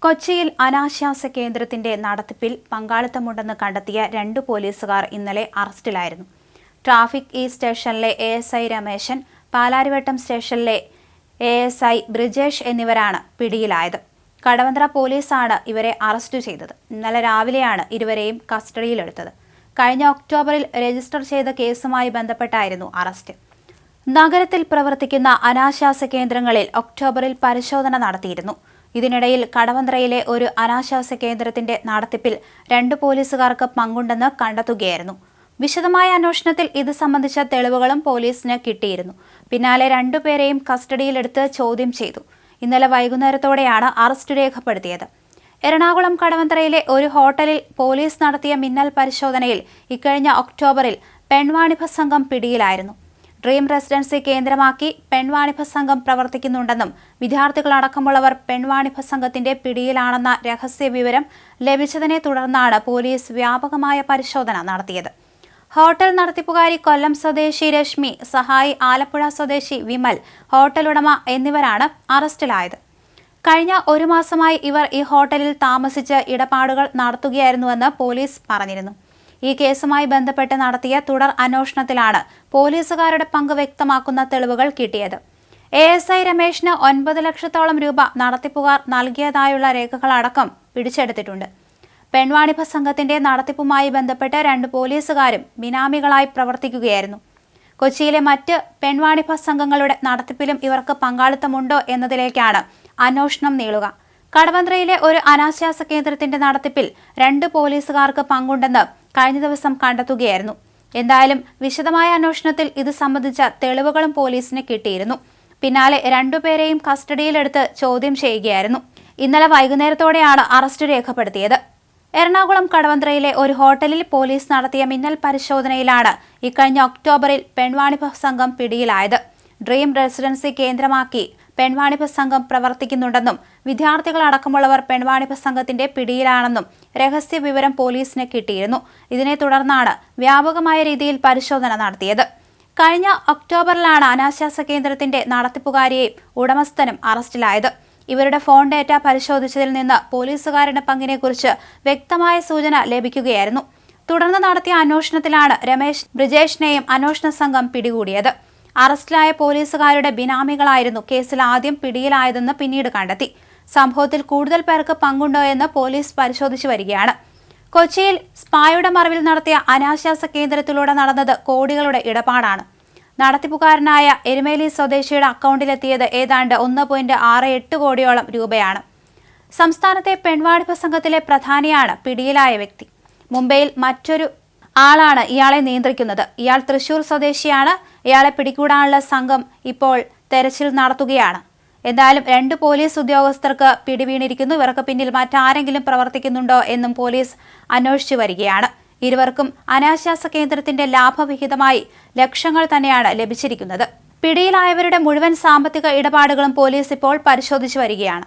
കൊച്ചിയിൽ അനാശാസ്യ കേന്ദ്രത്തിന്റെ നടത്തിപ്പിൽ പങ്കാളിത്തമുണ്ടെന്ന് കണ്ടെത്തിയ 2 പോലീസുകാർ ഇന്നലെ അറസ്റ്റിലായിരുന്നു. ട്രാഫിക് ഈ സ്റ്റേഷനിലെ ASI രമേശൻ, പാലാരിവട്ടം സ്റ്റേഷനിലെ ASI ബ്രിജേഷ് എന്നിവരാണ് പിടിയിലായത്. കടവന്ത്ര പോലീസാണ് ഇവരെ അറസ്റ്റ് ചെയ്തത്. ഇന്നലെ രാവിലെയാണ് ഇരുവരെയും കസ്റ്റഡിയിലെടുത്തത്. കഴിഞ്ഞ ഒക്ടോബറിൽ രജിസ്റ്റർ ചെയ്ത കേസുമായി ബന്ധപ്പെട്ടായിരുന്നു അറസ്റ്റ്. നഗരത്തിൽ പ്രവർത്തിക്കുന്ന അനാശാസ്യ കേന്ദ്രങ്ങളിൽ ഒക്ടോബറിൽ പരിശോധന നടത്തിയിരുന്നു. ഇതിനിടയിൽ കടവന്ത്രയിലെ ഒരു അനാശാസ്യ കേന്ദ്രത്തിന്റെ നടത്തിപ്പിൽ 2 പോലീസുകാർക്ക് പങ്കുണ്ടെന്ന് കണ്ടെത്തുകയായിരുന്നു. വിശദമായ അന്വേഷണത്തിൽ ഇത് സംബന്ധിച്ച തെളിവുകളും പോലീസിന് കിട്ടിയിരുന്നു. പിന്നാലെ 2 പേരെയും കസ്റ്റഡിയിലെടുത്ത് ചോദ്യം ചെയ്തു. ഇന്നലെ വൈകുന്നേരത്തോടെയാണ് അറസ്റ്റ് രേഖപ്പെടുത്തിയത്. എറണാകുളം കടവന്ത്രയിലെ ഒരു ഹോട്ടലിൽ പോലീസ് നടത്തിയ മിന്നൽ പരിശോധനയിൽ ഇക്കഴിഞ്ഞ ഒക്ടോബറിൽ പെൺവാണിഭ സംഘം പിടിയിലായിരുന്നു. ഡ്രീം റെസിഡൻസി കേന്ദ്രമാക്കി പെൺവാണിഭ സംഘം പ്രവർത്തിക്കുന്നുണ്ടെന്നും വിദ്യാർത്ഥികളടക്കമുള്ളവർ പെൺവാണിഭ സംഘത്തിന്റെ പിടിയിലാണെന്ന രഹസ്യ വിവരം ലഭിച്ചതിനെ തുടർന്നാണ് പോലീസ് വ്യാപകമായ പരിശോധന നടത്തിയത്. ഹോട്ടൽ നടത്തിപ്പുകാരി കൊല്ലം സ്വദേശി രശ്മി, സഹായി ആലപ്പുഴ സ്വദേശി വിമൽ, ഹോട്ടൽ ഉടമ എന്നിവരാണ് അറസ്റ്റിലായത്. കഴിഞ്ഞ 1 മാസമായി ഇവർ ഈ ഹോട്ടലിൽ താമസിച്ച് ഇടപാടുകൾ നടത്തുകയായിരുന്നുവെന്ന് പോലീസ് പറഞ്ഞിരുന്നു. ഈ കേസുമായി ബന്ധപ്പെട്ട് നടത്തിയ തുടർ അന്വേഷണത്തിലാണ് പോലീസുകാരുടെ പങ്ക് വ്യക്തമാക്കുന്ന തെളിവുകൾ കിട്ടിയത്. ASI രമേശിന് 9 ലക്ഷത്തോളം രൂപ നടത്തിപ്പുകാർ നൽകിയതായുള്ള രേഖകളടക്കം പിടിച്ചെടുത്തിട്ടുണ്ട്. പെൺവാണിഭ സംഘത്തിന്റെ നടത്തിപ്പുമായി ബന്ധപ്പെട്ട് 2 പോലീസുകാരും ബിനാമികളായി പ്രവർത്തിക്കുകയായിരുന്നു. കൊച്ചിയിലെ മറ്റ് പെൺവാണിഭ സംഘങ്ങളുടെ നടത്തിപ്പിലും ഇവർക്ക് പങ്കാളിത്തമുണ്ടോ എന്നതിലേക്കാണ് അന്വേഷണം നീളുക. കടവന്ത്രയിലെ ഒരു അനാശാസ്യ കേന്ദ്രത്തിന്റെ നടത്തിപ്പിൽ 2 പോലീസുകാർക്ക് പങ്കുണ്ടെന്ന് കഴിഞ്ഞ ദിവസം കണ്ടെത്തുകയായിരുന്നു. എന്തായാലും വിശദമായ അന്വേഷണത്തിൽ ഇത് സംബന്ധിച്ച തെളിവുകളും പോലീസിന് കിട്ടിയിരുന്നു. പിന്നാലെ 2 പേരെയും കസ്റ്റഡിയിലെടുത്ത് ചോദ്യം ചെയ്യുകയായിരുന്നു. ഇന്നലെ വൈകുന്നേരത്തോടെയാണ് അറസ്റ്റ് രേഖപ്പെടുത്തിയത്. എറണാകുളം കടവന്ത്രയിലെ ഒരു ഹോട്ടലിൽ പോലീസ് നടത്തിയ മിന്നൽ പരിശോധനയിലാണ് ഇക്കഴിഞ്ഞ ഒക്ടോബറിൽ പെൺവാണിഭ സംഘം പിടിയിലായത്. ഡ്രീം റെസിഡൻസി കേന്ദ്രമാക്കി പെൺവാണിഭ സംഘം പ്രവർത്തിക്കുന്നുണ്ടെന്നും വിദ്യാർത്ഥികളടക്കമുള്ളവർ പെൺവാണിഭ സംഘത്തിന്റെ പിടിയിലാണെന്നും രഹസ്യ വിവരം പോലീസിന് കിട്ടിയിരുന്നു. ഇതിനെ തുടർന്നാണ് വ്യാപകമായ രീതിയിൽ പരിശോധന നടത്തിയത്. കഴിഞ്ഞ ഒക്ടോബറിലാണ് അനാശാസ്യ കേന്ദ്രത്തിന്റെ നടത്തിപ്പുകാരിയെയും ഉടമസ്ഥനും അറസ്റ്റിലായത്. ഇവരുടെ ഫോൺ ഡേറ്റ പരിശോധിച്ചതിൽ നിന്ന് പോലീസുകാരുടെ പങ്കിനെക്കുറിച്ച് വ്യക്തമായ സൂചന ലഭിക്കുകയായിരുന്നു. തുടർന്ന് നടത്തിയ അന്വേഷണത്തിലാണ് രമേശ്, ബ്രിജേഷിനെയും അന്വേഷണ സംഘം പിടികൂടിയത്. അറസ്റ്റിലായ പോലീസുകാരുടെ ബിനാമികളായിരുന്നു കേസിൽ ആദ്യം പിടിയിലായതെന്ന് പിന്നീട് കണ്ടെത്തി. സംഭവത്തിൽ കൂടുതൽ പേർക്ക് പങ്കുണ്ടോ എന്ന് പോലീസ് പരിശോധിച്ചു വരികയാണ്. കൊച്ചിയിൽ സ്പായുടെ മറവിൽ നടത്തിയ അനാശാസ്യ കേന്ദ്രത്തിലൂടെ നടന്നത് കോടികളുടെ ഇടപാടാണ്. നടത്തിപ്പുകാരനായ എരുമേലി സ്വദേശിയുടെ അക്കൗണ്ടിലെത്തിയത് ഏതാണ്ട് 1.68 കോടിയോളം രൂപയാണ്. സംസ്ഥാനത്തെ പെൺവാണിഭ സംഘത്തിലെ പ്രധാനിയാണ് പിടിയിലായ വ്യക്തി. മുംബൈയിൽ മറ്റൊരു ആളാണ് ഇയാളെ നിയന്ത്രിക്കുന്നത്. ഇയാൾ തൃശൂർ സ്വദേശിയാണ്. ഇയാളെ പിടികൂടാനുള്ള സംഘം ഇപ്പോൾ തെരച്ചിൽ നടത്തുകയാണ്. എന്തായാലും 2 പോലീസ് ഉദ്യോഗസ്ഥർക്ക് പിടിവീണിരിക്കുന്നു. ഇവർക്ക് പിന്നിൽ മറ്റാരെങ്കിലും പ്രവർത്തിക്കുന്നുണ്ടോ എന്നും പോലീസ് അന്വേഷിച്ചു വരികയാണ്. ഇരുവർക്കും അനാശാസ്യ കേന്ദ്രത്തിന്റെ ലാഭവിഹിതമായി ലക്ഷങ്ങൾ തന്നെയാണ് ലഭിച്ചിരിക്കുന്നത്. പിടിയിലായവരുടെ മുഴുവൻ സാമ്പത്തിക ഇടപാടുകളും പോലീസ് ഇപ്പോൾ പരിശോധിച്ചു വരികയാണ്.